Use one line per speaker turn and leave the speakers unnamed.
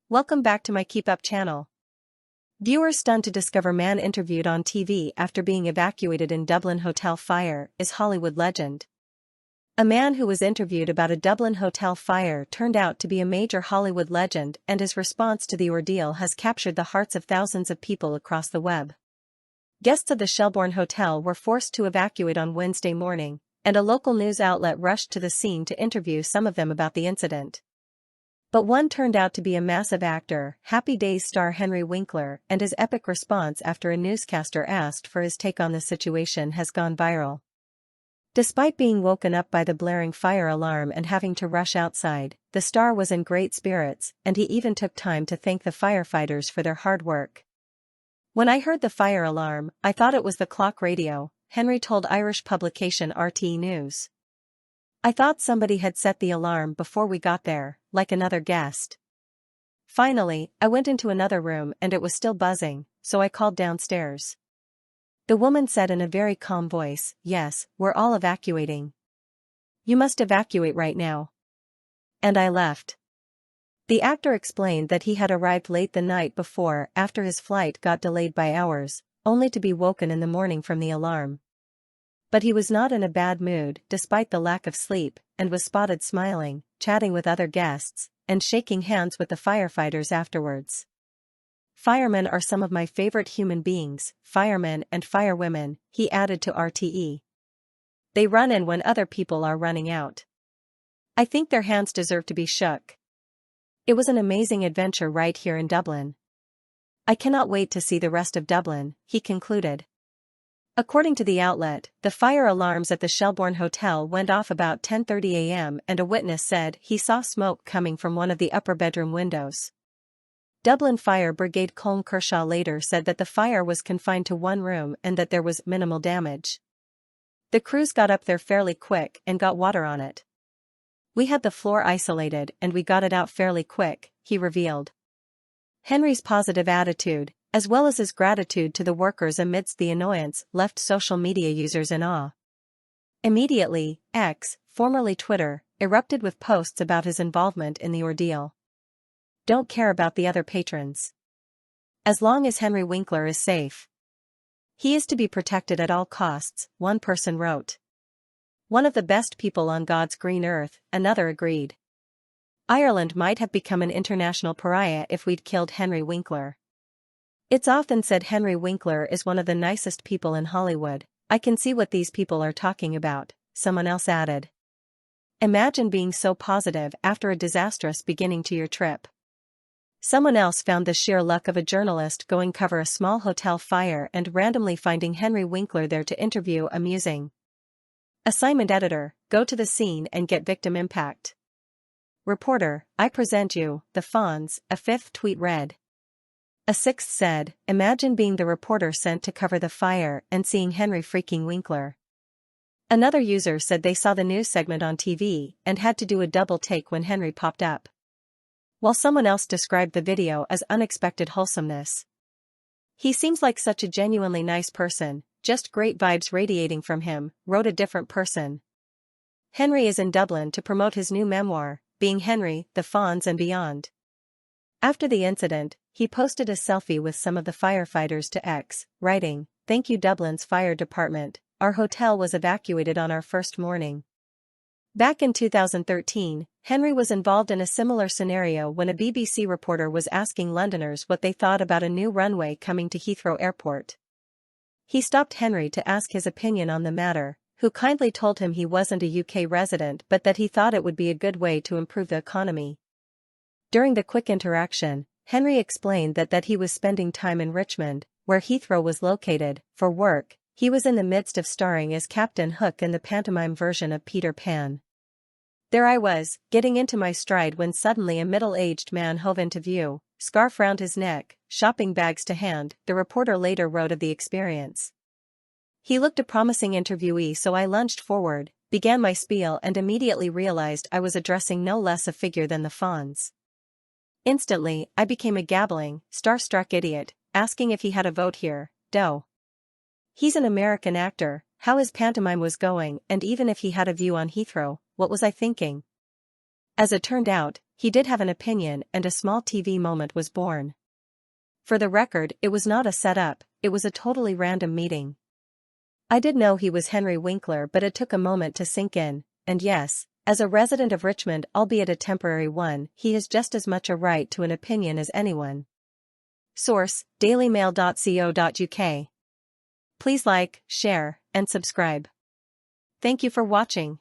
Welcome back to my KEEPUP channel. Viewers stunned to discover man interviewed on TV after being evacuated in Dublin hotel fire is Hollywood legend. A man who was interviewed about a Dublin hotel fire turned out to be a major Hollywood legend, and his response to the ordeal has captured the hearts of thousands of people across the web. Guests of the Shelbourne Hotel were forced to evacuate on Wednesday morning, and a local news outlet rushed to the scene to interview some of them about the incident. But one turned out to be a massive actor, Happy Days star Henry Winkler, and his epic response after a newscaster asked for his take on the situation has gone viral. Despite being woken up by the blaring fire alarm and having to rush outside, the star was in great spirits, and he even took time to thank the firefighters for their hard work. "When I heard the fire alarm, I thought it was the clock radio," Henry told Irish publication RTE News. "I thought somebody had set the alarm before we got there, like another guest. Finally, I went into another room and it was still buzzing, so I called downstairs." The woman said in a very calm voice, "Yes, we're all evacuating. You must evacuate right now." "And I left." The actor explained that he had arrived late the night before after his flight got delayed by hours, only to be woken in the morning from the alarm. But he was not in a bad mood despite the lack of sleep, and was spotted smiling, chatting with other guests, and shaking hands with the firefighters afterwards. "Firemen are some of my favorite human beings, firemen and firewomen," he added to RTE. "They run in when other people are running out. I think their hands deserve to be shook. It was an amazing adventure right here in Dublin. I cannot wait to see the rest of Dublin," he concluded. According to the outlet, the fire alarms at the Shelbourne Hotel went off about 10:30 a.m. and a witness said he saw smoke coming from one of the upper bedroom windows. Dublin Fire Brigade Colm Kershaw later said that the fire was confined to one room and that there was minimal damage. "The crews got up there fairly quick and got water on it. We had the floor isolated and we got it out fairly quick," he revealed. Henry's positive attitude, as well as his gratitude to the workers amidst the annoyance, left social media users in awe. Immediately, X, formerly Twitter, erupted with posts about his involvement in the ordeal. "Don't care about the other patrons. As long as Henry Winkler is safe. He is to be protected at all costs," one person wrote. "One of the best people on God's green earth," another agreed. "Ireland might have become an international pariah if we'd killed Henry Winkler. It's often said Henry Winkler is one of the nicest people in Hollywood. I can see what these people are talking about," someone else added. "Imagine being so positive after a disastrous beginning to your trip." Someone else found the sheer luck of a journalist going cover a small hotel fire and randomly finding Henry Winkler there to interview amusing. Assignment editor, go to the scene and get victim impact. Reporter, I present you, the Fonz, a fifth tweet read. A sixth said, imagine being the reporter sent to cover the fire and seeing Henry freaking Winkler. Another user said they saw the news segment on TV and had to do a double take when Henry popped up. While someone else described the video as unexpected wholesomeness. "He seems like such a genuinely nice person, just great vibes radiating from him," wrote a different person. Henry is in Dublin to promote his new memoir, Being Henry, the Fonz and Beyond. After the incident, he posted a selfie with some of the firefighters to X, writing, "Thank you Dublin's fire department, our hotel was evacuated on our first morning." Back in 2013, Henry was involved in a similar scenario when a BBC reporter was asking Londoners what they thought about a new runway coming to Heathrow Airport. He stopped Henry to ask his opinion on the matter, who kindly told him he wasn't a UK resident but that he thought it would be a good way to improve the economy. During the quick interaction, Henry explained that he was spending time in Richmond, where Heathrow was located, for work. He was in the midst of starring as Captain Hook in the pantomime version of Peter Pan. "There I was, getting into my stride when suddenly a middle-aged man hove into view, scarf round his neck, shopping bags to hand," the reporter later wrote of the experience. "He looked a promising interviewee, so I lunged forward, began my spiel and immediately realized I was addressing no less a figure than the Fonz. Instantly, I became a gabbling, starstruck idiot, asking if he had a vote here, dough. He's an American actor, how his pantomime was going, and even if he had a view on Heathrow, what was I thinking?" As it turned out, he did have an opinion and a small TV moment was born. For the record, it was not a setup, it was a totally random meeting. I did know he was Henry Winkler, but it took a moment to sink in, and yes, as a resident of Richmond, albeit a temporary one, he has just as much a right to an opinion as anyone. Source: dailymail.co.uk. Please like, share, and subscribe. Thank you for watching.